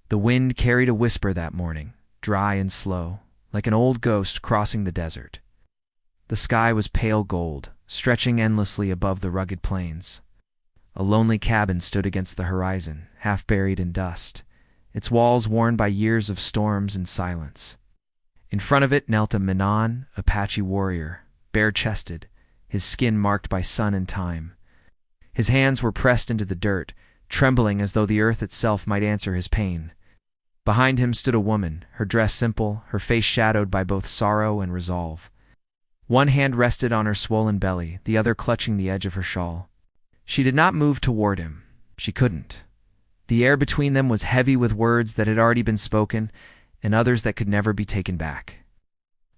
The wind carried a whisper that morning, dry and slow, like an old ghost crossing the desert. The sky was pale gold, stretching endlessly above the rugged plains. A lonely cabin stood against the horizon, half buried in dust, its walls worn by years of storms and silence. In front of it knelt a Manon, Apache warrior, bare-chested, his skin marked by sun and time. His hands were pressed into the dirt, trembling as though the earth itself might answer his pain. Behind him stood a woman, her dress simple, her face shadowed by both sorrow and resolve. One hand rested on her swollen belly, the other clutching the edge of her shawl. She did not move toward him. She couldn't. The air between them was heavy with words that had already been spoken, and others that could never be taken back.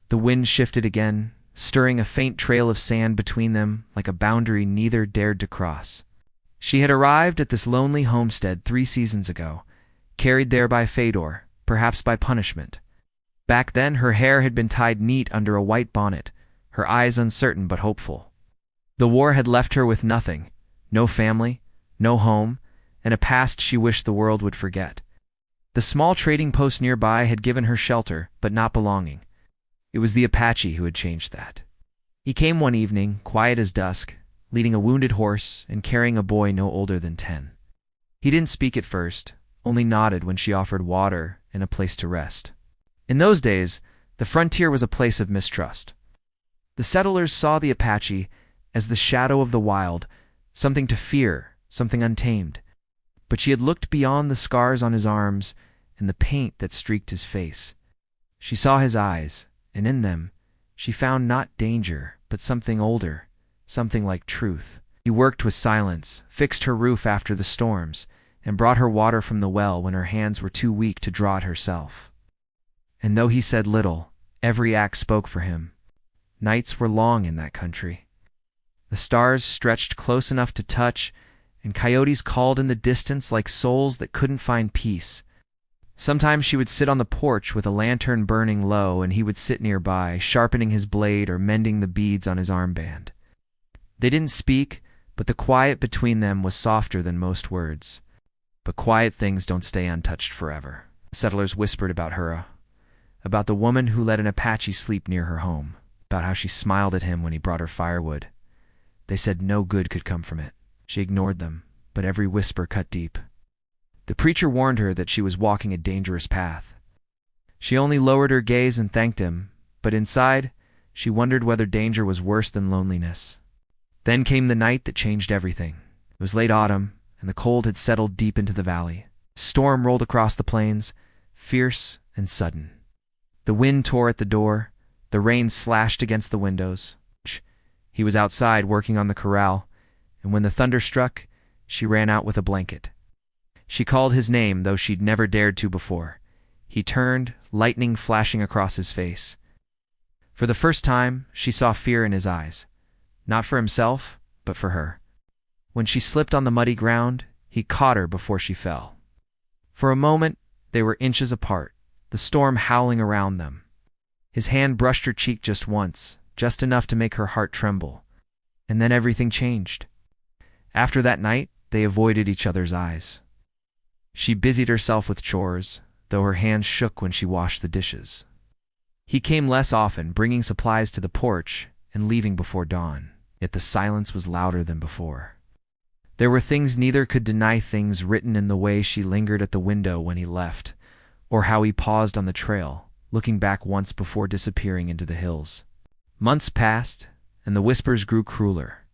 The wind shifted again, stirring a faint trail of sand between them like a boundary neither dared to cross. She had arrived at this lonely homestead 3 seasons ago, carried there by Fedor, perhaps by punishment. Back then her hair had been tied neat under a white bonnet, her eyes uncertain but hopeful. The war had left her with nothing, no family, no home, and a past she wished the world would forget. The small trading post nearby had given her shelter, but not belonging. It was the Apache who had changed that. He came one evening, quiet as dusk, leading a wounded horse and carrying a boy no older than 10. He didn't speak at first, only nodded when she offered water and a place to rest. In those days, the frontier was a place of mistrust. The settlers saw the Apache as the shadow of the wild, something to fear, something untamed. But she had looked beyond the scars on his arms and the paint that streaked his face. She saw his eyes, and in them she found not danger, but something older, something like truth. He worked with silence, fixed her roof after the storms, and brought her water from the well when her hands were too weak to draw it herself. And though he said little, every act spoke for him. Nights were long in that country. The stars stretched close enough to touch, and coyotes called in the distance like souls that couldn't find peace. Sometimes she would sit on the porch with a lantern burning low, and he would sit nearby, sharpening his blade or mending the beads on his armband. They didn't speak, but the quiet between them was softer than most words. But quiet things don't stay untouched forever. The settlers whispered about her, about the woman who let an Apache sleep near her home, about how she smiled at him when he brought her firewood. They said no good could come from it. She ignored them, but every whisper cut deep. The preacher warned her that she was walking a dangerous path. She only lowered her gaze and thanked him, but inside, she wondered whether danger was worse than loneliness. Then came the night that changed everything. It was late autumn, and the cold had settled deep into the valley. A storm rolled across the plains, fierce and sudden. The wind tore at the door, the rain slashed against the windows. He was outside working on the corral, and when the thunder struck, she ran out with a blanket. She called his name, though she'd never dared to before. He turned, lightning flashing across his face. For the first time, she saw fear in his eyes. Not for himself, but for her. When she slipped on the muddy ground, he caught her before she fell. For a moment, they were inches apart, the storm howling around them. His hand brushed her cheek just once, just enough to make her heart tremble. And then everything changed. After that night, they avoided each other's eyes. She busied herself with chores, though her hands shook when she washed the dishes. He came less often, bringing supplies to the porch and leaving before dawn, yet the silence was louder than before. There were things neither could deny, things written in the way she lingered at the window when he left, or how he paused on the trail, looking back once before disappearing into the hills. Months passed, and the whispers grew crueler.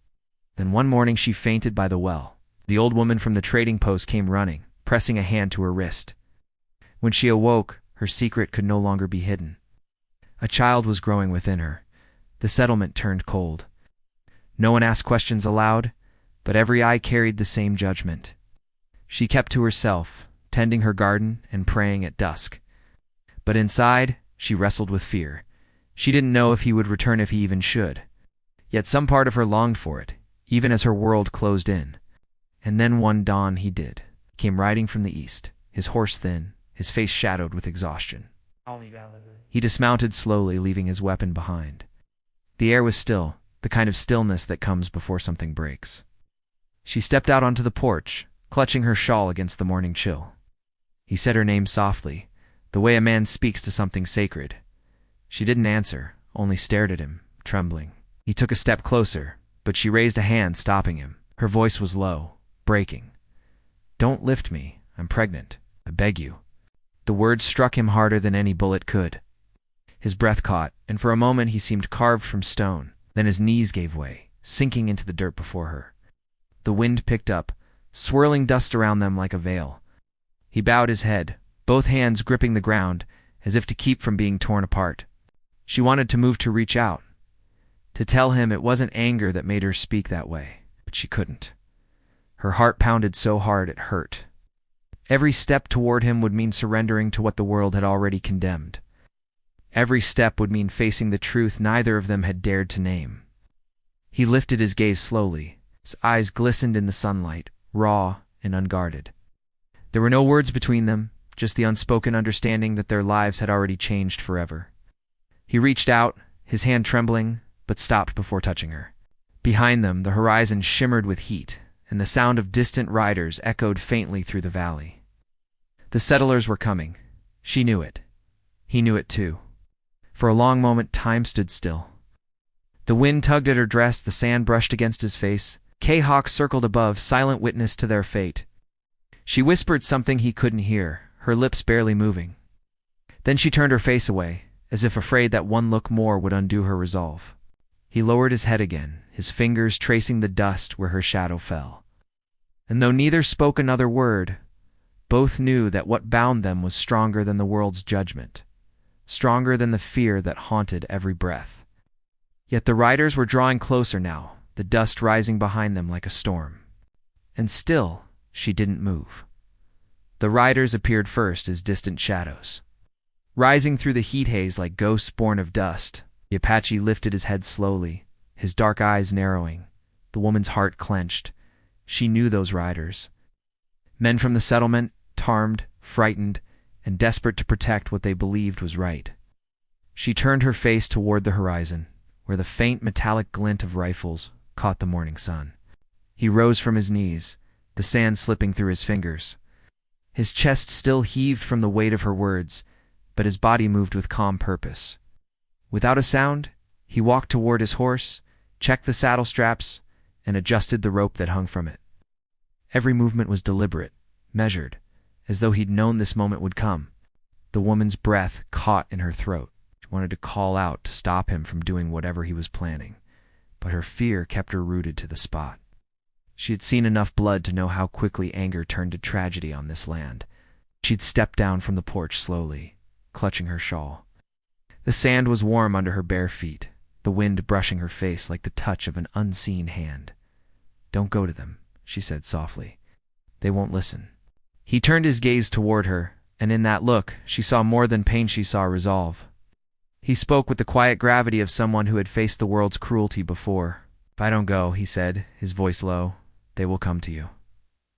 Then one morning she fainted by the well. The old woman from the trading post came running, pressing a hand to her wrist. When she awoke, her secret could no longer be hidden. A child was growing within her. The settlement turned cold. No one asked questions aloud, but every eye carried the same judgment. She kept to herself, tending her garden and praying at dusk. But inside, she wrestled with fear. She didn't know if he would return, if he even should. Yet some part of her longed for it, even as her world closed in. And then one dawn he did. Came riding from the east, his horse thin, his face shadowed with exhaustion. He dismounted slowly, leaving his weapon behind. The air was still, the kind of stillness that comes before something breaks. She stepped out onto the porch, clutching her shawl against the morning chill. He said her name softly, the way a man speaks to something sacred. She didn't answer, only stared at him, trembling. He took a step closer, but she raised a hand, stopping him. Her voice was low, breaking. "Don't lift me. I'm pregnant. I beg you." The words struck him harder than any bullet could. His breath caught, and for a moment he seemed carved from stone. Then his knees gave way, sinking into the dirt before her. The wind picked up, swirling dust around them like a veil. He bowed his head, both hands gripping the ground, as if to keep from being torn apart. She wanted to move, to reach out, to tell him it wasn't anger that made her speak that way, but she couldn't. Her heart pounded so hard it hurt. Every step toward him would mean surrendering to what the world had already condemned. Every step would mean facing the truth neither of them had dared to name. He lifted his gaze slowly. His eyes glistened in the sunlight, raw and unguarded. There were no words between them, just the unspoken understanding that their lives had already changed forever. He reached out, his hand trembling, but stopped before touching her. Behind them, the horizon shimmered with heat, and the sound of distant riders echoed faintly through the valley. The settlers were coming. She knew it. He knew it too. For a long moment, time stood still. The wind tugged at her dress, the sand brushed against his face. K-Hawk circled above, silent witness to their fate. She whispered something he couldn't hear, her lips barely moving. Then she turned her face away, as if afraid that one look more would undo her resolve. He lowered his head again, his fingers tracing the dust where her shadow fell. And though neither spoke another word, both knew that what bound them was stronger than the world's judgment, stronger than the fear that haunted every breath. Yet the riders were drawing closer now, the dust rising behind them like a storm. And still, she didn't move. The riders appeared first as distant shadows. Rising through the heat haze like ghosts born of dust, the Apache lifted his head slowly, his dark eyes narrowing. The woman's heart clenched. She knew those riders. Men from the settlement, armed, frightened, and desperate to protect what they believed was right. She turned her face toward the horizon, where the faint metallic glint of rifles caught the morning sun. He rose from his knees, the sand slipping through his fingers. His chest still heaved from the weight of her words, but his body moved with calm purpose. Without a sound, he walked toward his horse, checked the saddle straps, and adjusted the rope that hung from it. Every movement was deliberate, measured, as though he'd known this moment would come. The woman's breath caught in her throat. She wanted to call out to stop him from doing whatever he was planning, but her fear kept her rooted to the spot. She had seen enough blood to know how quickly anger turned to tragedy on this land. She'd stepped down from the porch slowly, clutching her shawl. The sand was warm under her bare feet, the wind brushing her face like the touch of an unseen hand. "Don't go to them," she said softly. "They won't listen." He turned his gaze toward her, and in that look, she saw more than pain, she saw resolve. He spoke with the quiet gravity of someone who had faced the world's cruelty before. "If I don't go," he said, his voice low, "they will come to you."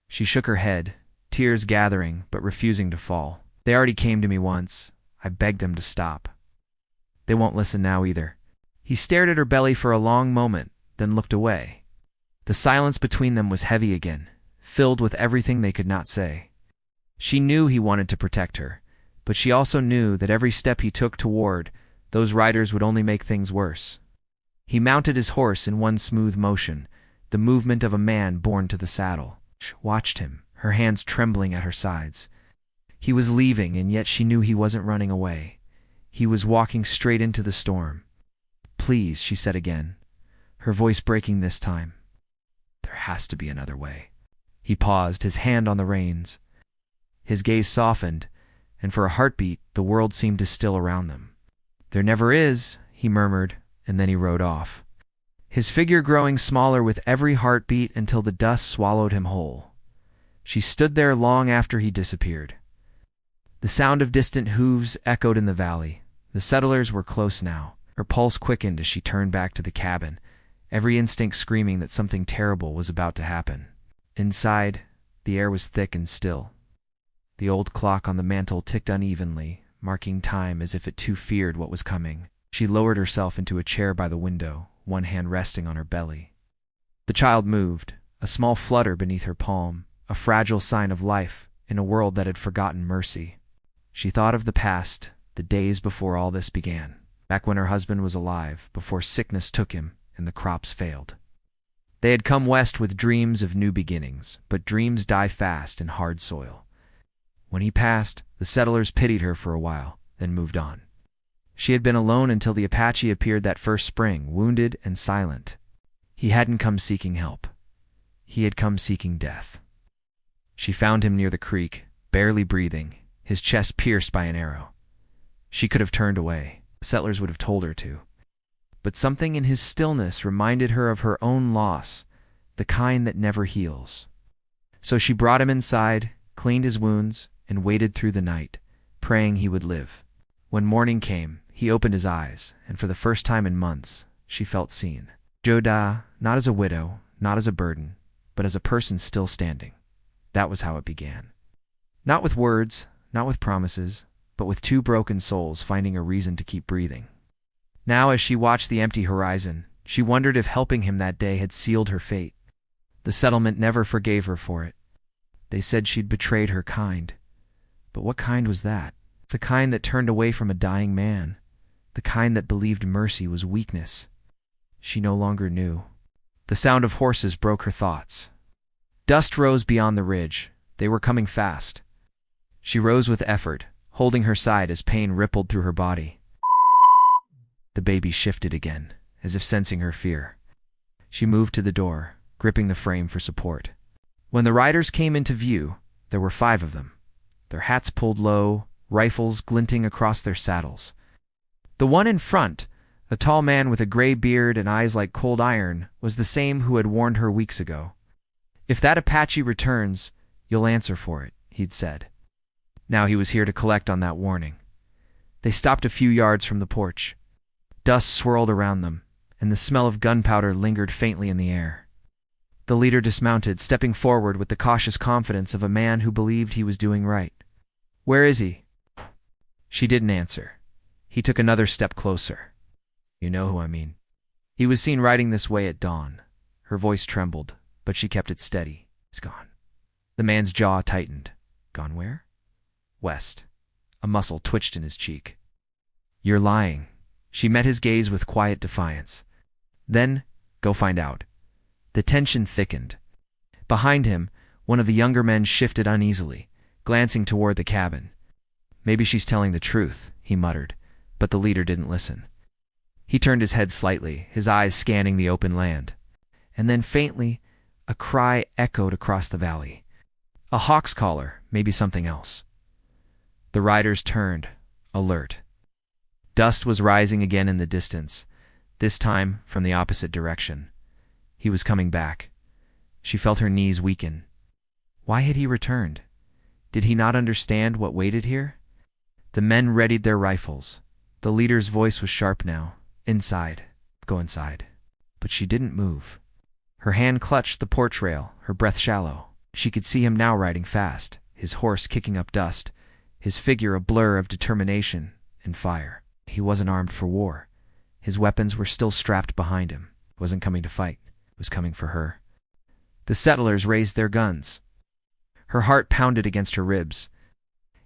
She shook her head, tears gathering but refusing to fall. "They already came to me once. I begged them to stop. They won't listen now either." He stared at her belly for a long moment, then looked away. The silence between them was heavy again, filled with everything they could not say. She knew he wanted to protect her, but she also knew that every step he took toward those riders would only make things worse. He mounted his horse in one smooth motion, the movement of a man born to the saddle. She watched him, her hands trembling at her sides. He was leaving, and yet she knew he wasn't running away. He was walking straight into the storm. "Please," she said again, her voice breaking this time. "There has to be another way." He paused, his hand on the reins. His gaze softened, and for a heartbeat, the world seemed to still around them. "There never is," he murmured, and then he rode off, his figure growing smaller with every heartbeat until the dust swallowed him whole. She stood there long after he disappeared. The sound of distant hooves echoed in the valley. The settlers were close now. Her pulse quickened as she turned back to the cabin, every instinct screaming that something terrible was about to happen. Inside, the air was thick and still. The old clock on the mantel ticked unevenly, marking time as if it too feared what was coming. She lowered herself into a chair by the window, one hand resting on her belly. The child moved, a small flutter beneath her palm, a fragile sign of life in a world that had forgotten mercy. She thought of the past, the days before all this began, back when her husband was alive, before sickness took him and the crops failed. They had come west with dreams of new beginnings, but dreams die fast in hard soil. When he passed, the settlers pitied her for a while, then moved on. She had been alone until the Apache appeared that first spring, wounded and silent. He hadn't come seeking help. He had come seeking death. She found him near the creek, barely breathing, his chest pierced by an arrow. She could have turned away. The settlers would have told her to. But something in his stillness reminded her of her own loss, the kind that never heals. So she brought him inside, cleaned his wounds, and waited through the night, praying he would live. When morning came, he opened his eyes, and for the first time in months, she felt seen. Joda, not as a widow, not as a burden, but as a person still standing. That was how it began. Not with words, not with promises, but with two broken souls finding a reason to keep breathing. Now, as she watched the empty horizon, she wondered if helping him that day had sealed her fate. The settlement never forgave her for it. They said she'd betrayed her kind. But what kind was that? The kind that turned away from a dying man. The kind that believed mercy was weakness. She no longer knew. The sound of horses broke her thoughts. Dust rose beyond the ridge. They were coming fast. She rose with effort, holding her side as pain rippled through her body. The baby shifted again, as if sensing her fear. She moved to the door, gripping the frame for support. When the riders came into view, there were 5 of them, their hats pulled low, rifles glinting across their saddles. The one in front, a tall man with a gray beard and eyes like cold iron, was the same who had warned her weeks ago. "If that Apache returns, you'll answer for it," he'd said. Now he was here to collect on that warning. They stopped a few yards from the porch. Dust swirled around them, and the smell of gunpowder lingered faintly in the air. The leader dismounted, stepping forward with the cautious confidence of a man who believed he was doing right. "Where is he?" She didn't answer. He took another step closer. "You know who I mean." He was seen riding this way at dawn. Her voice trembled, but she kept it steady. "He's gone." The man's jaw tightened. "Gone where?" "West." A muscle twitched in his cheek. "You're lying." She met his gaze with quiet defiance. "Then, go find out." The tension thickened. Behind him, one of the younger men shifted uneasily, glancing toward the cabin. "Maybe she's telling the truth," he muttered, but the leader didn't listen. He turned his head slightly, his eyes scanning the open land. And then faintly, a cry echoed across the valley. A hawk's caller, maybe something else. The riders turned, alert. Dust was rising again in the distance, this time from the opposite direction. He was coming back. She felt her knees weaken. Why had he returned? Did he not understand what waited here? The men readied their rifles. The leader's voice was sharp now. "Inside. Go inside." But she didn't move. Her hand clutched the porch rail, her breath shallow. She could see him now riding fast, his horse kicking up dust, his figure a blur of determination and fire. He wasn't armed for war. His weapons were still strapped behind him. He wasn't coming to fight. He was coming for her. The settlers raised their guns. Her heart pounded against her ribs.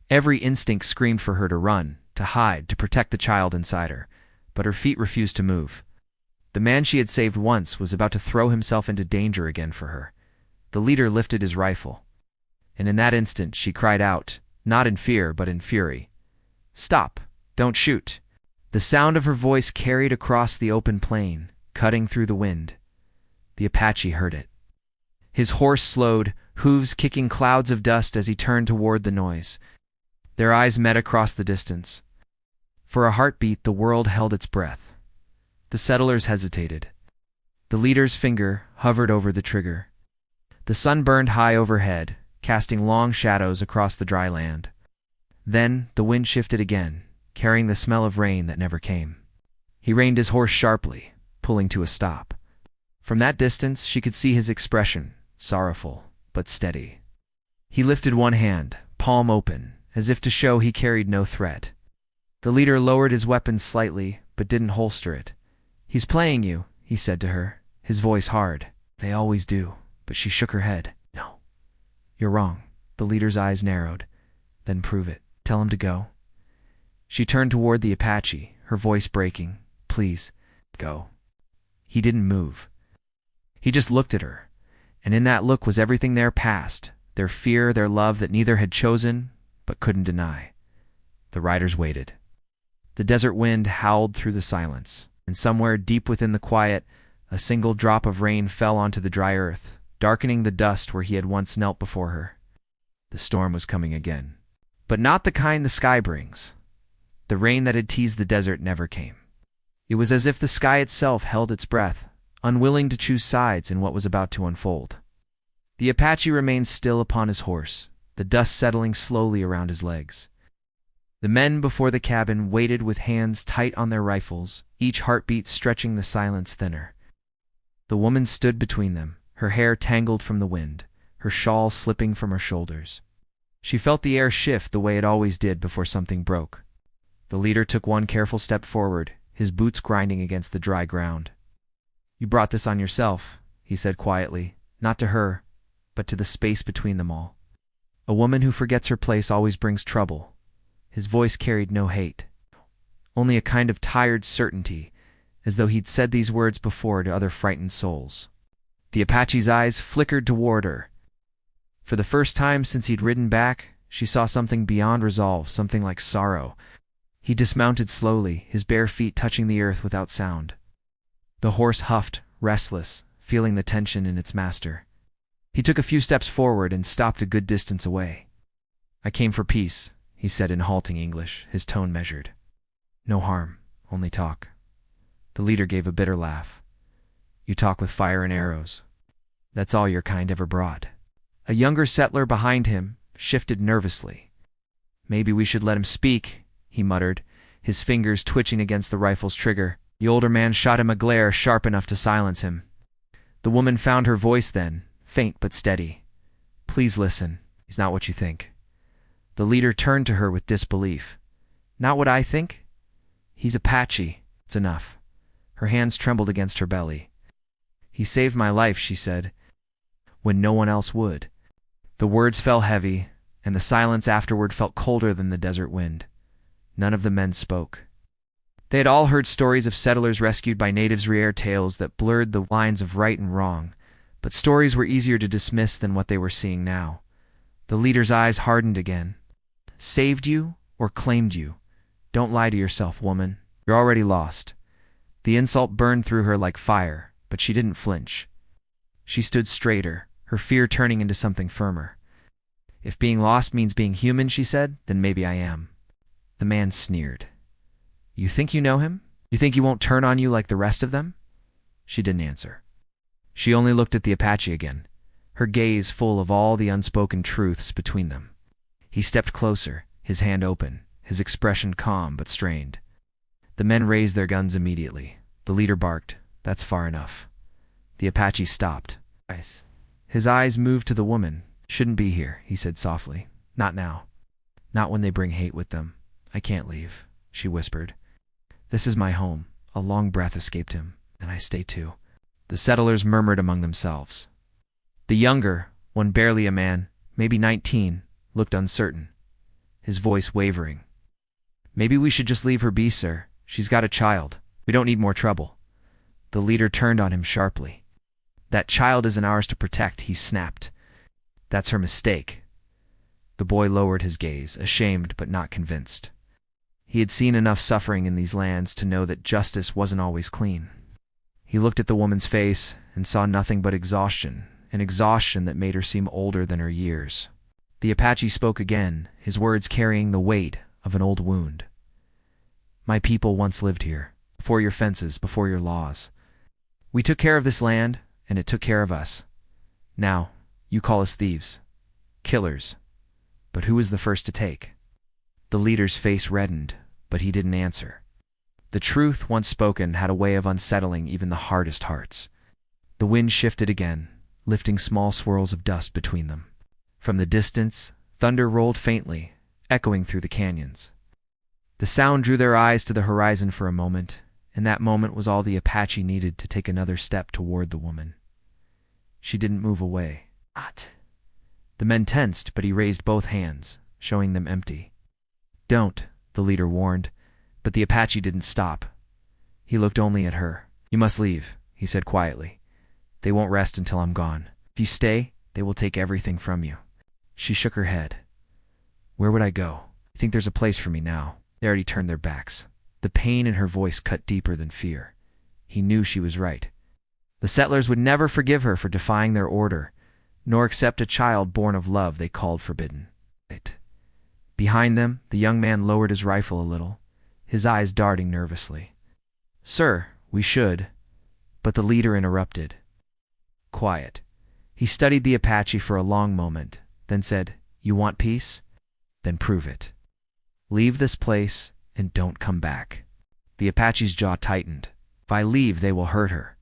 Every instinct screamed for her to run, to hide, to protect the child inside her, but her feet refused to move. The man she had saved once was about to throw himself into danger again for her. The leader lifted his rifle, and in that instant she cried out, not in fear but in fury. "Stop! Don't shoot!" The sound of her voice carried across the open plain, cutting through the wind. The Apache heard it. His horse slowed, hooves kicking clouds of dust as he turned toward the noise. Their eyes met across the distance. For a heartbeat, the world held its breath. The settlers hesitated. The leader's finger hovered over the trigger. The sun burned high overhead, casting long shadows across the dry land. Then the wind shifted again, carrying the smell of rain that never came. He reined his horse sharply, pulling to a stop. From that distance, she could see his expression, sorrowful but steady. He lifted one hand, palm open, as if to show he carried no threat. The leader lowered his weapon slightly, but didn't holster it. "He's playing you," he said to her, his voice hard. "They always do," but she shook her head. "No, you're wrong." The leader's eyes narrowed. Then prove it. Tell him to go. She turned toward the Apache, her voice breaking. Please, go. He didn't move. He just looked at her, and in that look was everything their past, their fear, their love that neither had chosen but couldn't deny. The riders waited. The desert wind howled through the silence, and somewhere deep within the quiet, a single drop of rain fell onto the dry earth, darkening the dust where he had once knelt before her. The storm was coming again, but not the kind the sky brings. The rain that had teased the desert never came. It was as if the sky itself held its breath, unwilling to choose sides in what was about to unfold. The Apache remained still upon his horse, the dust settling slowly around his legs. The men before the cabin waited with hands tight on their rifles, each heartbeat stretching the silence thinner. The woman stood between them, her hair tangled from the wind, her shawl slipping from her shoulders. She felt the air shift the way it always did before something broke. The leader took one careful step forward, his boots grinding against the dry ground. You brought this on yourself, he said quietly, not to her, but to the space between them all. A woman who forgets her place always brings trouble. His voice carried no hate, only a kind of tired certainty, as though he'd said these words before to other frightened souls. The Apache's eyes flickered toward her. For the first time since he'd ridden back, she saw something beyond resolve, something like sorrow. He dismounted slowly, his bare feet touching the earth without sound. The horse huffed, restless, feeling the tension in its master. He took a few steps forward and stopped a good distance away. I came for peace, he said in halting English, his tone measured. No harm, only talk. The leader gave a bitter laugh. You talk with fire and arrows. That's all your kind ever brought. A younger settler behind him shifted nervously. Maybe we should let him speak, he muttered, his fingers twitching against the rifle's trigger. The older man shot him a glare sharp enough to silence him. The woman found her voice then, faint but steady. Please listen, he's not what you think. The leader turned to her with disbelief. Not what I think? He's Apache. It's enough. Her hands trembled against her belly. He saved my life, she said, when no one else would. The words fell heavy, and the silence afterward felt colder than the desert wind. None of the men spoke. They had all heard stories of settlers rescued by natives, rare tales that blurred the lines of right and wrong, but stories were easier to dismiss than what they were seeing now. The leader's eyes hardened again. Saved you or claimed you? Don't lie to yourself, woman. You're already lost. The insult burned through her like fire, but she didn't flinch. She stood straighter, her fear turning into something firmer. If being lost means being human, she said, then maybe I am. The man sneered. You think you know him? You think he won't turn on you like the rest of them? She didn't answer. She only looked at the Apache again, her gaze full of all the unspoken truths between them. He stepped closer, his hand open, his expression calm but strained. The men raised their guns immediately. The leader barked, That's far enough. The Apache stopped. His eyes moved to the woman. Shouldn't be here, he said softly. Not now. Not when they bring hate with them. I can't leave, she whispered. This is my home. A long breath escaped him, and I stay too. The settlers murmured among themselves. The younger, one barely a man, maybe 19, looked uncertain, his voice wavering. Maybe we should just leave her be, sir. She's got a child. We don't need more trouble. The leader turned on him sharply. That child isn't ours to protect, he snapped. That's her mistake. The boy lowered his gaze, ashamed but not convinced. He had seen enough suffering in these lands to know that justice wasn't always clean. He looked at the woman's face and saw nothing but exhaustion, an exhaustion that made her seem older than her years. The Apache spoke again, his words carrying the weight of an old wound. My people once lived here, before your fences, before your laws. We took care of this land, and it took care of us. Now, you call us thieves, killers. But who was the first to take? The leader's face reddened, but he didn't answer. The truth, once spoken, had a way of unsettling even the hardest hearts. The wind shifted again, lifting small swirls of dust between them. From the distance, thunder rolled faintly, echoing through the canyons. The sound drew their eyes to the horizon for a moment, and that moment was all the Apache needed to take another step toward the woman. She didn't move away. The The men tensed, but he raised both hands, showing them empty. "Don't," the leader warned, but the Apache didn't stop. He looked only at her. "You must leave," he said quietly. "They won't rest until I'm gone. If you stay, they will take everything from you." She shook her head. "Where would I go? I think there's a place for me now." They already turned their backs. The pain in her voice cut deeper than fear. He knew she was right. The settlers would never forgive her for defying their order, nor accept a child born of love they called forbidden. Behind them, the young man lowered his rifle a little, his eyes darting nervously. "Sir, we should," but the leader interrupted. "Quiet." He studied the Apache for a long moment, then said, "You want peace? Then prove it. Leave this place and don't come back." The Apache's jaw tightened. "If I leave, they will hurt her.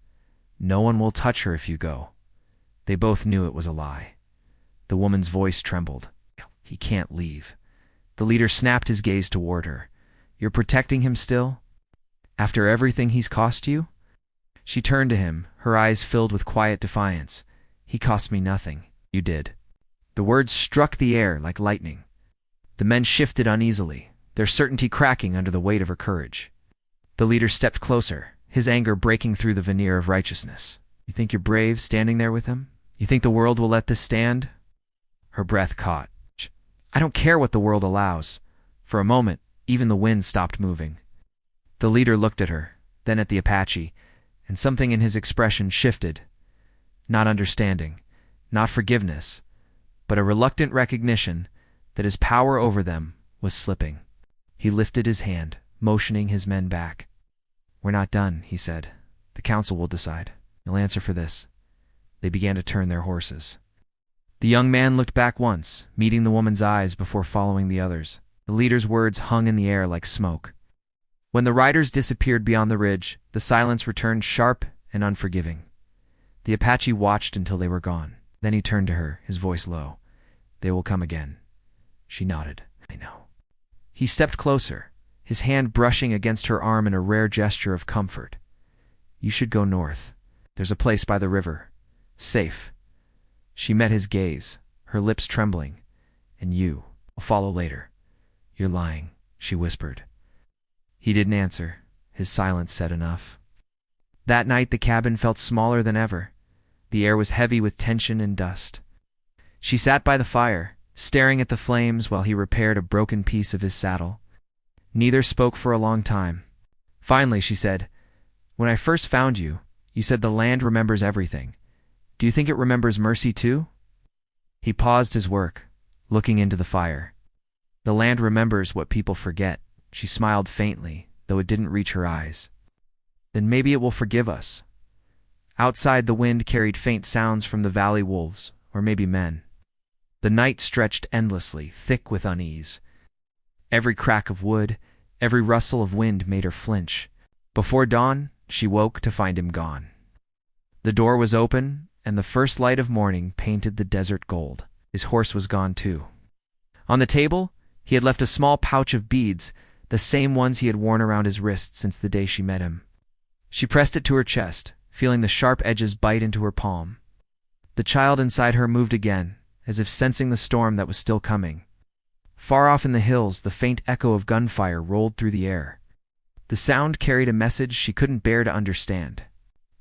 No one will touch her if you go." They both knew it was a lie. The woman's voice trembled. "He can't leave." The leader snapped his gaze toward her. "You're protecting him still? After everything he's cost you?" She turned to him, her eyes filled with quiet defiance. "He cost me nothing. You did." The words struck the air like lightning. The men shifted uneasily, their certainty cracking under the weight of her courage. The leader stepped closer, his anger breaking through the veneer of righteousness. "You think you're brave standing there with him? You think the world will let this stand?" Her breath caught. "I don't care what the world allows." For a moment, even the wind stopped moving. The leader looked at her, then at the Apache, and something in his expression shifted. Not understanding, not forgiveness, but a reluctant recognition that his power over them was slipping. He lifted his hand, motioning his men back. "We're not done," he said. "The council will decide. You'll answer for this." They began to turn their horses. The young man looked back once, meeting the woman's eyes before following the others. The leader's words hung in the air like smoke. When the riders disappeared beyond the ridge, the silence returned sharp and unforgiving. The Apache watched until they were gone. Then he turned to her, his voice low. "They will come again." She nodded. "I know." He stepped closer, his hand brushing against her arm in a rare gesture of comfort. "You should go north. There's a place by the river. Safe." She met his gaze, her lips trembling. "And you, I'll follow later." "You're lying," she whispered. He didn't answer. His silence said enough. That night the cabin felt smaller than ever. The air was heavy with tension and dust. She sat by the fire, staring at the flames while he repaired a broken piece of his saddle. Neither spoke for a long time. Finally, she said, "When I first found you, you said the land remembers everything. Do you think it remembers mercy too?" He paused his work, looking into the fire. "The land remembers what people forget." She smiled faintly, though it didn't reach her eyes. "Then maybe it will forgive us." Outside, the wind carried faint sounds from the valley wolves, or maybe men. The night stretched endlessly, thick with unease. Every crack of wood, every rustle of wind made her flinch. Before dawn, she woke to find him gone. The door was open, and the first light of morning painted the desert gold. His horse was gone too. On the table, he had left a small pouch of beads, the same ones he had worn around his wrist since the day she met him. She pressed it to her chest, feeling the sharp edges bite into her palm. The child inside her moved again, as if sensing the storm that was still coming. Far off in the hills, the faint echo of gunfire rolled through the air. The sound carried a message she couldn't bear to understand.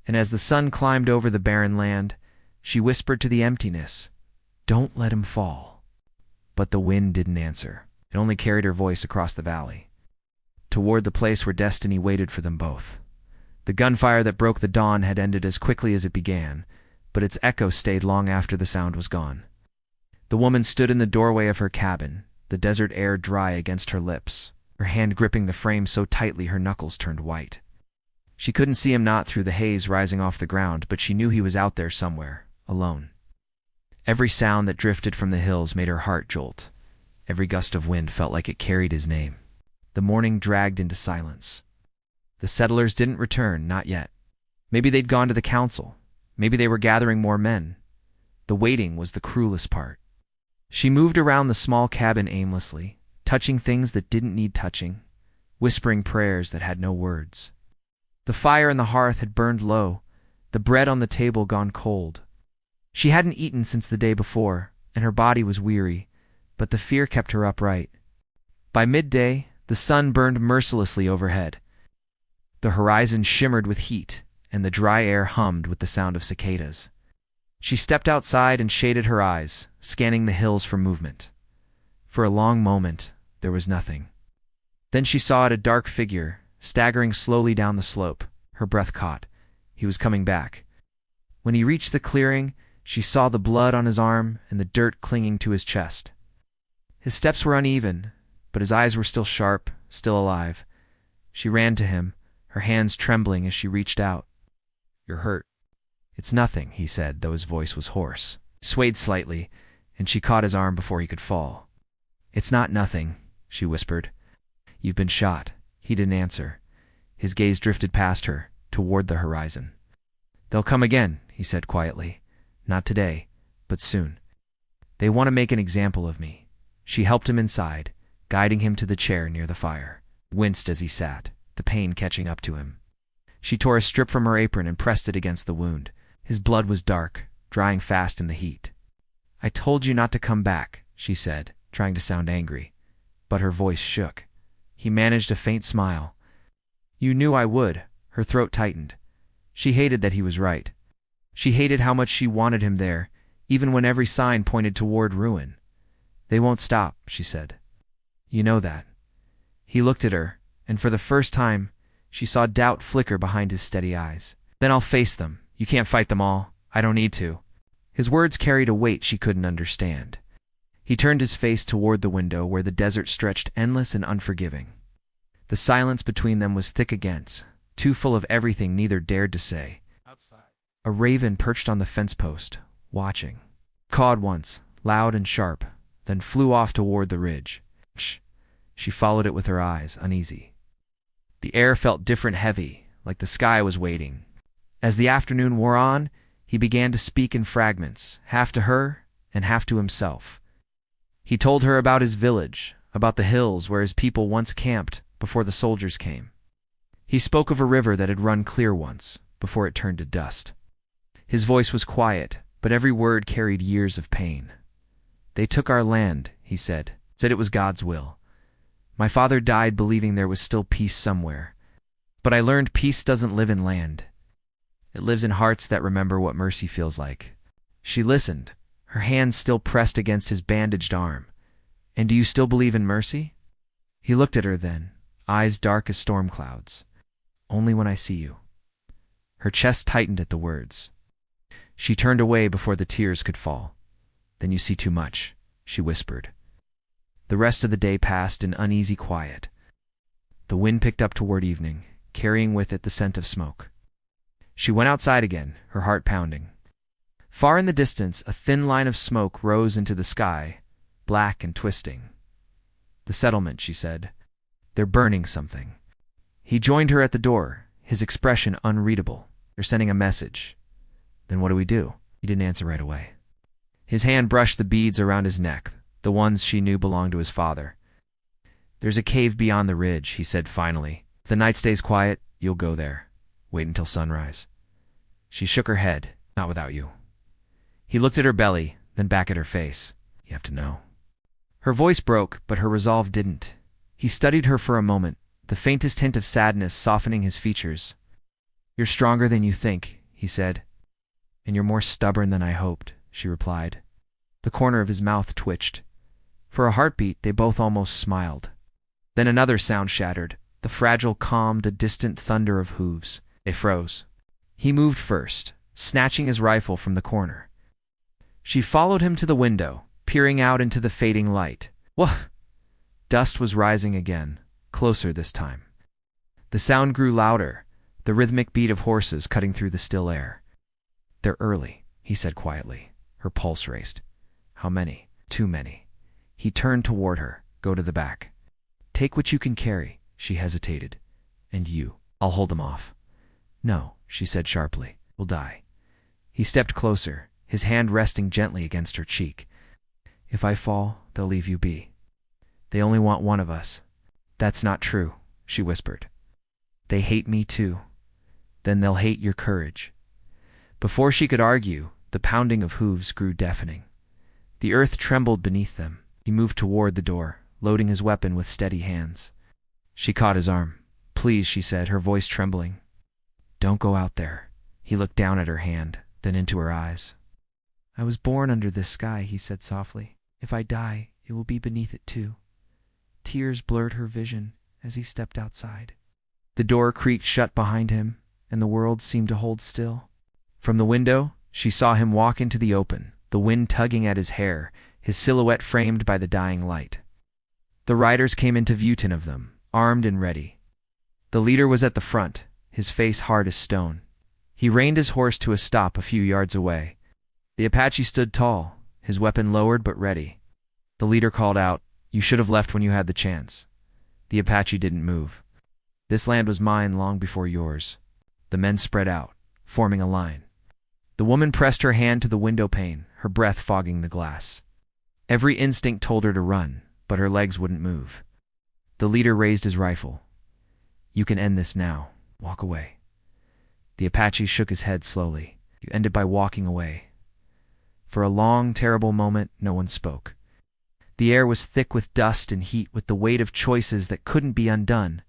And as the sun climbed over the barren land, she whispered to the emptiness, "Don't let him fall." But the wind didn't answer. It only carried her voice across the valley, toward the place where destiny waited for them both. The gunfire that broke the dawn had ended as quickly as it began, but its echo stayed long after the sound was gone. The woman stood in the doorway of her cabin, the desert air dry against her lips, her hand gripping the frame so tightly her knuckles turned white. She couldn't see him not through the haze rising off the ground, but she knew he was out there somewhere, alone. Every sound that drifted from the hills made her heart jolt. Every gust of wind felt like it carried his name. The morning dragged into silence. The settlers didn't return, not yet. Maybe they'd gone to the council. Maybe they were gathering more men. The waiting was the cruelest part. She moved around the small cabin aimlessly, touching things that didn't need touching, whispering prayers that had no words. The fire in the hearth had burned low, the bread on the table gone cold. She hadn't eaten since the day before, and her body was weary, but the fear kept her upright. By midday, the sun burned mercilessly overhead. The horizon shimmered with heat, and the dry air hummed with the sound of cicadas. She stepped outside and shaded her eyes, scanning the hills for movement. For a long moment, there was nothing. Then she saw a dark figure, staggering slowly down the slope, her breath caught. He was coming back. When he reached the clearing, she saw the blood on his arm and the dirt clinging to his chest. His steps were uneven, but his eyes were still sharp, still alive. She ran to him, her hands trembling as she reached out. "You're hurt." "It's nothing," he said, though his voice was hoarse. He swayed slightly, and she caught his arm before he could fall. "It's not nothing," she whispered. "You've been shot." He didn't answer. His gaze drifted past her, toward the horizon. "They'll come again," he said quietly. "Not today, but soon. They want to make an example of me." She helped him inside, guiding him to the chair near the fire. He winced as he sat, the pain catching up to him. She tore a strip from her apron and pressed it against the wound. His blood was dark, drying fast in the heat. "I told you not to come back," she said, trying to sound angry. But her voice shook. He managed a faint smile. "You knew I would." Her throat tightened. She hated that he was right. She hated how much she wanted him there, even when every sign pointed toward ruin. "They won't stop," she said. "You know that." He looked at her, and for the first time, she saw doubt flicker behind his steady eyes. "Then I'll face them. You can't fight them all. I don't need to." His words carried a weight she couldn't understand. He turned his face toward the window where the desert stretched endless and unforgiving. The silence between them was thick against, too full of everything neither dared to say. Outside, a raven perched on the fence post, watching. Cawed once, loud and sharp, then flew off toward the ridge. She followed it with her eyes, uneasy. The air felt different, heavy, like the sky was waiting. As the afternoon wore on, he began to speak in fragments, half to her and half to himself. He told her about his village, about the hills where his people once camped before the soldiers came. He spoke of a river that had run clear once, before it turned to dust. His voice was quiet, but every word carried years of pain. "They took our land," he said it was God's will. "My father died believing there was still peace somewhere. But I learned peace doesn't live in land. It lives in hearts that remember what mercy feels like." She listened, her hands still pressed against his bandaged arm. "And do you still believe in mercy?" He looked at her then, eyes dark as storm clouds. "Only when I see you." Her chest tightened at the words. She turned away before the tears could fall. "Then you see too much," she whispered. The rest of the day passed in uneasy quiet. The wind picked up toward evening, carrying with it the scent of smoke. She went outside again, her heart pounding. Far in the distance, a thin line of smoke rose into the sky, black and twisting. "The settlement," she said. "They're burning something." He joined her at the door, his expression unreadable. "They're sending a message." "Then what do we do?" He didn't answer right away. His hand brushed the beads around his neck, the ones she knew belonged to his father. "There's a cave beyond the ridge," he said finally. "If the night stays quiet, you'll go there. Wait until sunrise." She shook her head. "Not without you." He looked at her belly, then back at her face. "You have to know." Her voice broke, but her resolve didn't. He studied her for a moment, the faintest hint of sadness softening his features. "You're stronger than you think," he said. "And you're more stubborn than I hoped," she replied. The corner of his mouth twitched. For a heartbeat, they both almost smiled. Then another sound shattered, the fragile calm, the distant thunder of hooves. They froze. He moved first, snatching his rifle from the corner. She followed him to the window, peering out into the fading light. Whoa! Dust was rising again, closer this time. The sound grew louder, the rhythmic beat of horses cutting through the still air. "They're early," he said quietly. Her pulse raced. "How many?" "Too many." He turned toward her. "Go to the back." "Take what you can carry," she hesitated. "And you." "I'll hold them off." "No," she said sharply. "We'll die." He stepped closer, his hand resting gently against her cheek. "If I fall, they'll leave you be. They only want one of us." "That's not true," she whispered. "They hate me too. Then they'll hate your courage." Before she could argue, the pounding of hooves grew deafening. The earth trembled beneath them. He moved toward the door, loading his weapon with steady hands. She caught his arm. "Please," she said, her voice trembling. "Don't go out there." He looked down at her hand, then into her eyes. "I was born under this sky," he said softly. "If I die, it will be beneath it too." Tears blurred her vision as he stepped outside. The door creaked shut behind him, and the world seemed to hold still. From the window, she saw him walk into the open, the wind tugging at his hair, his silhouette framed by the dying light. The riders came into view, 10 of them, armed and ready. The leader was at the front, his face hard as stone. He reined his horse to a stop a few yards away. The Apache stood tall, his weapon lowered but ready. The leader called out, "You should have left when you had the chance." The Apache didn't move. "This land was mine long before yours." The men spread out, forming a line. The woman pressed her hand to the window pane, her breath fogging the glass. Every instinct told her to run, but her legs wouldn't move. The leader raised his rifle. "You can end this now. Walk away." The Apache shook his head slowly. "You end it by walking away." For a long, terrible moment, no one spoke. The air was thick with dust and heat, with the weight of choices that couldn't be undone.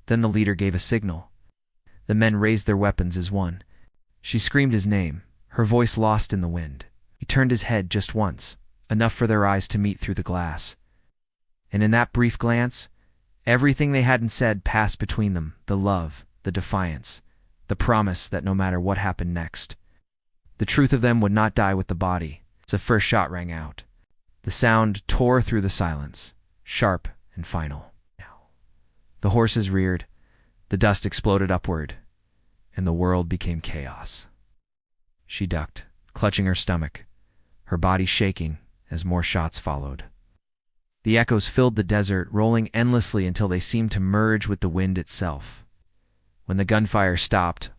Then the leader gave a signal. The men raised their weapons as one. She screamed his name, her voice lost in the wind. He turned his head just once, enough for their eyes to meet through the glass. And in that brief glance, everything they hadn't said passed between them, the love, the defiance, the promise that no matter what happened next, the truth of them would not die with the body. The first shot rang out. The sound tore through the silence, sharp and final. The horses reared, the dust exploded upward, and the world became chaos. She ducked, clutching her stomach, her body shaking as more shots followed. The echoes filled the desert, rolling endlessly until they seemed to merge with the wind itself. When the gunfire stopped,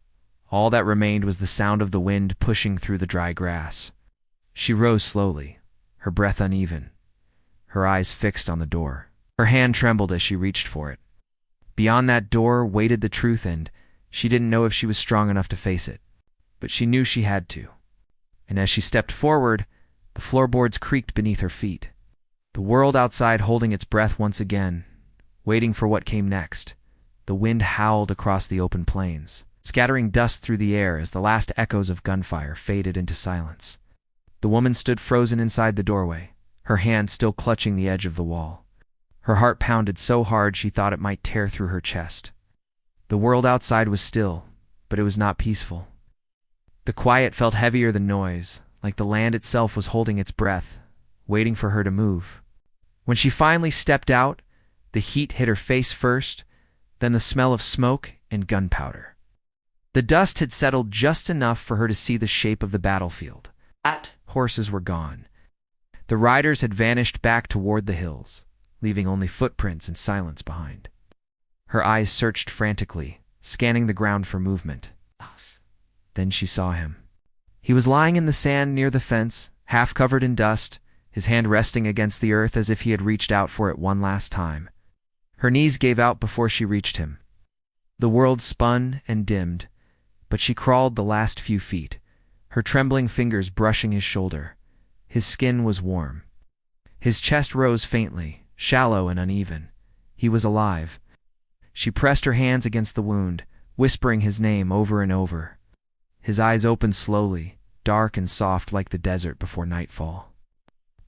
all that remained was the sound of the wind pushing through the dry grass. She rose slowly, her breath uneven, her eyes fixed on the door. Her hand trembled as she reached for it. Beyond that door waited the truth, and she didn't know if she was strong enough to face it. But she knew she had to. And as she stepped forward, the floorboards creaked beneath her feet. The world outside holding its breath once again, waiting for what came next. The wind howled across the open plains, scattering dust through the air as the last echoes of gunfire faded into silence. The woman stood frozen inside the doorway, her hand still clutching the edge of the wall. Her heart pounded so hard she thought it might tear through her chest. The world outside was still, but it was not peaceful. The quiet felt heavier than noise, like the land itself was holding its breath, waiting for her to move. When she finally stepped out, the heat hit her face first, then the smell of smoke and gunpowder. The dust had settled just enough for her to see the shape of the battlefield. Horses were gone. The riders had vanished back toward the hills, leaving only footprints and silence behind. Her eyes searched frantically, scanning the ground for movement. Then she saw him. He was lying in the sand near the fence, half covered in dust, his hand resting against the earth as if he had reached out for it one last time. Her knees gave out before she reached him. The world spun and dimmed, but she crawled the last few feet, her trembling fingers brushing his shoulder. His skin was warm. His chest rose faintly, shallow and uneven. He was alive. She pressed her hands against the wound, whispering his name over and over. His eyes opened slowly, dark and soft like the desert before nightfall.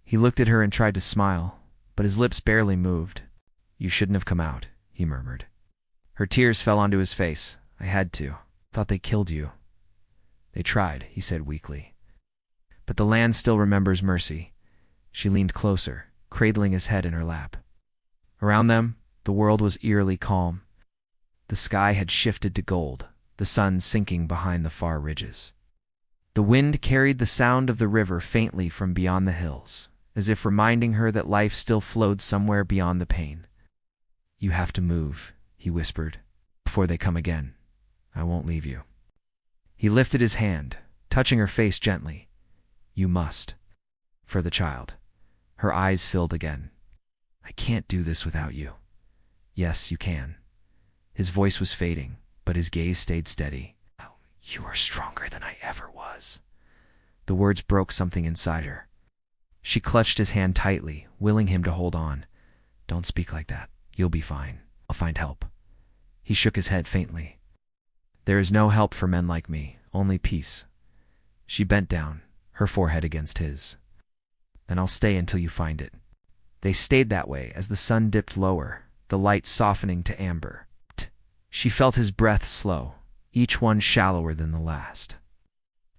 He looked at her and tried to smile, but his lips barely moved. "You shouldn't have come out," he murmured. Her tears fell onto his face. "I had to. Thought they killed you." "They tried," he said weakly. "But the land still remembers mercy." She leaned closer, cradling his head in her lap. Around them, the world was eerily calm. The sky had shifted to gold, the sun sinking behind the far ridges. The wind carried the sound of the river faintly from beyond the hills, as if reminding her that life still flowed somewhere beyond the pain. "You have to move," he whispered, "before they come again. I won't leave you." He lifted his hand, touching her face gently. "You must. For the child." Her eyes filled again. "I can't do this without you." "Yes, you can." His voice was fading, but his gaze stayed steady. "You are stronger than I ever was." The words broke something inside her. She clutched his hand tightly, willing him to hold on. "Don't speak like that. You'll be fine. I'll find help." He shook his head faintly. "There is no help for men like me, only peace." She bent down, her forehead against his. "Then I'll stay until you find it." They stayed that way as the sun dipped lower, the light softening to amber. She felt his breath slow, each one shallower than the last.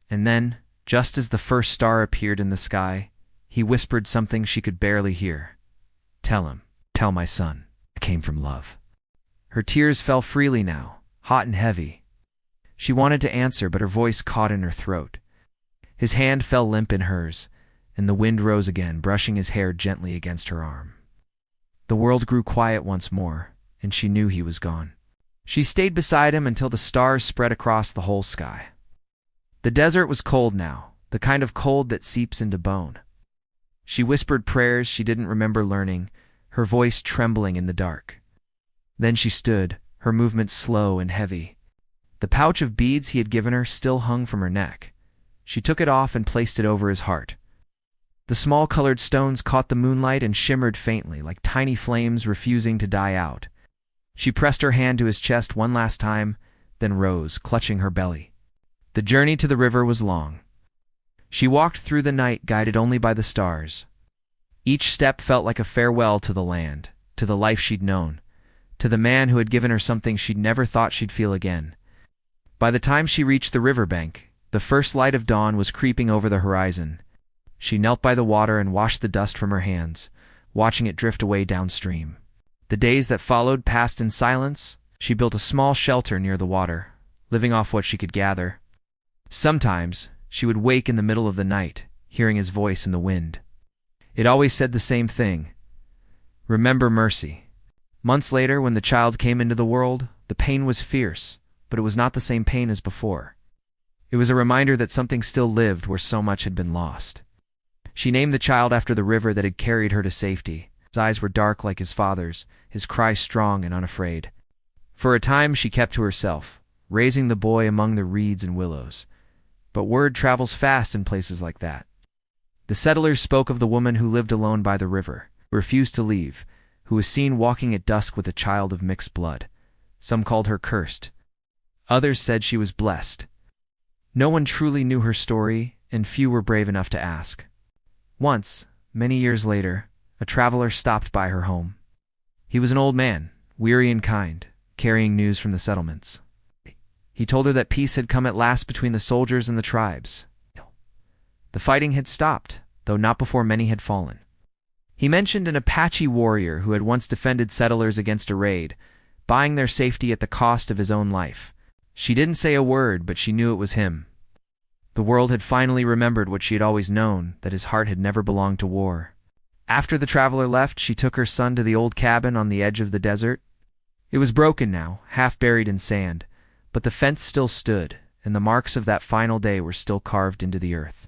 And then, just as the first star appeared in the sky, he whispered something she could barely hear. "Tell him, tell my son, it came from love." Her tears fell freely now, hot and heavy. She wanted to answer, but her voice caught in her throat. His hand fell limp in hers, and the wind rose again, brushing his hair gently against her arm. The world grew quiet once more, and she knew he was gone. She stayed beside him until the stars spread across the whole sky. The desert was cold now, the kind of cold that seeps into bone. She whispered prayers she didn't remember learning, her voice trembling in the dark. Then she stood, her movements slow and heavy. The pouch of beads he had given her still hung from her neck. She took it off and placed it over his heart. The small colored stones caught the moonlight and shimmered faintly, like tiny flames refusing to die out. She pressed her hand to his chest one last time, then rose, clutching her belly. The journey to the river was long. She walked through the night, guided only by the stars. Each step felt like a farewell to the land, to the life she'd known, to the man who had given her something she'd never thought she'd feel again. By the time she reached the riverbank, the first light of dawn was creeping over the horizon. She knelt by the water and washed the dust from her hands, watching it drift away downstream. The days that followed passed in silence. She built a small shelter near the water, living off what she could gather. Sometimes she would wake in the middle of the night, hearing his voice in the wind. It always said the same thing: "Remember mercy." Months later, when the child came into the world, the pain was fierce, but it was not the same pain as before. It was a reminder that something still lived where so much had been lost. She named the child after the river that had carried her to safety. His eyes were dark like his father's, his cry strong and unafraid. For a time she kept to herself, raising the boy among the reeds and willows. But word travels fast in places like that. The settlers spoke of the woman who lived alone by the river, who refused to leave, who was seen walking at dusk with a child of mixed blood. Some called her cursed. Others said she was blessed. No one truly knew her story, and few were brave enough to ask. Once, many years later, a traveler stopped by her home. He was an old man, weary and kind, carrying news from the settlements. He told her that peace had come at last between the soldiers and the tribes. The fighting had stopped, though not before many had fallen. He mentioned an Apache warrior who had once defended settlers against a raid, buying their safety at the cost of his own life. She didn't say a word, but she knew it was him. The world had finally remembered what she had always known, that his heart had never belonged to war. After the traveler left, she took her son to the old cabin on the edge of the desert. It was broken now, half buried in sand, but the fence still stood, and the marks of that final day were still carved into the earth.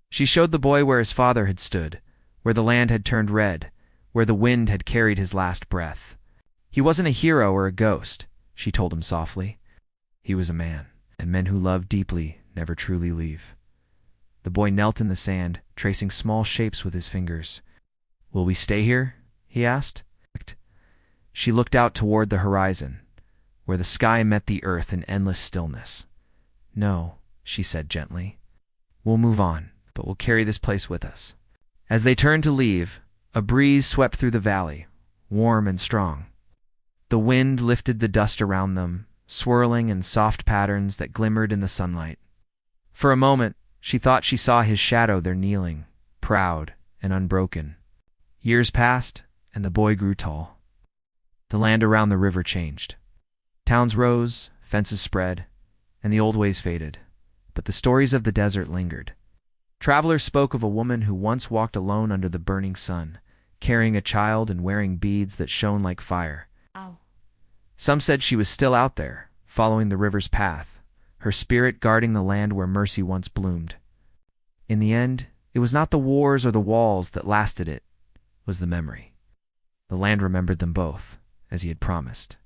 She showed the boy where his father had stood, where the land had turned red, where the wind had carried his last breath. He wasn't a hero or a ghost, she told him softly. He was a man, and men who love deeply never truly leave. The boy knelt in the sand, tracing small shapes with his fingers. "Will we stay here?" he asked. She looked out toward the horizon, where the sky met the earth in endless stillness. "No," she said gently. "We'll move on, but we'll carry this place with us." As they turned to leave, a breeze swept through the valley, warm and strong. The wind lifted the dust around them, swirling in soft patterns that glimmered in the sunlight. For a moment, she thought she saw his shadow there kneeling, proud and unbroken. Years passed, and the boy grew tall. The land around the river changed. Towns rose, fences spread, and the old ways faded, but the stories of the desert lingered. Travelers spoke of a woman who once walked alone under the burning sun, carrying a child and wearing beads that shone like fire. Ow. Some said she was still out there, following the river's path, her spirit guarding the land where mercy once bloomed. In the end, it was not the wars or the walls that lasted, it was the memory. The land remembered them both, as he had promised.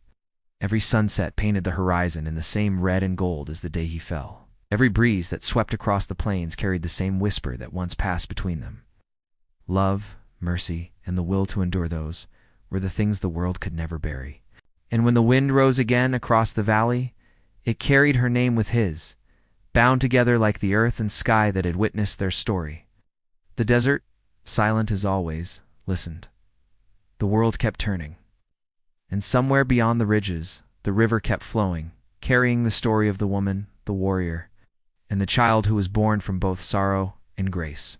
Every sunset painted the horizon in the same red and gold as the day he fell. Every breeze that swept across the plains carried the same whisper that once passed between them. Love, mercy, and the will to endure those were the things the world could never bury. And when the wind rose again across the valley, it carried her name with his, bound together like the earth and sky that had witnessed their story. The desert, silent as always, listened. The world kept turning. And somewhere beyond the ridges, the river kept flowing, carrying the story of the woman, the warrior, and the child who was born from both sorrow and grace.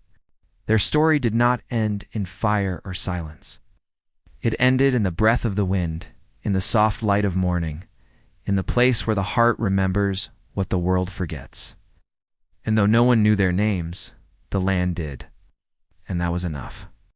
Their story did not end in fire or silence. It ended in the breath of the wind, in the soft light of morning, in the place where the heart remembers what the world forgets. And though no one knew their names, the land did, and that was enough.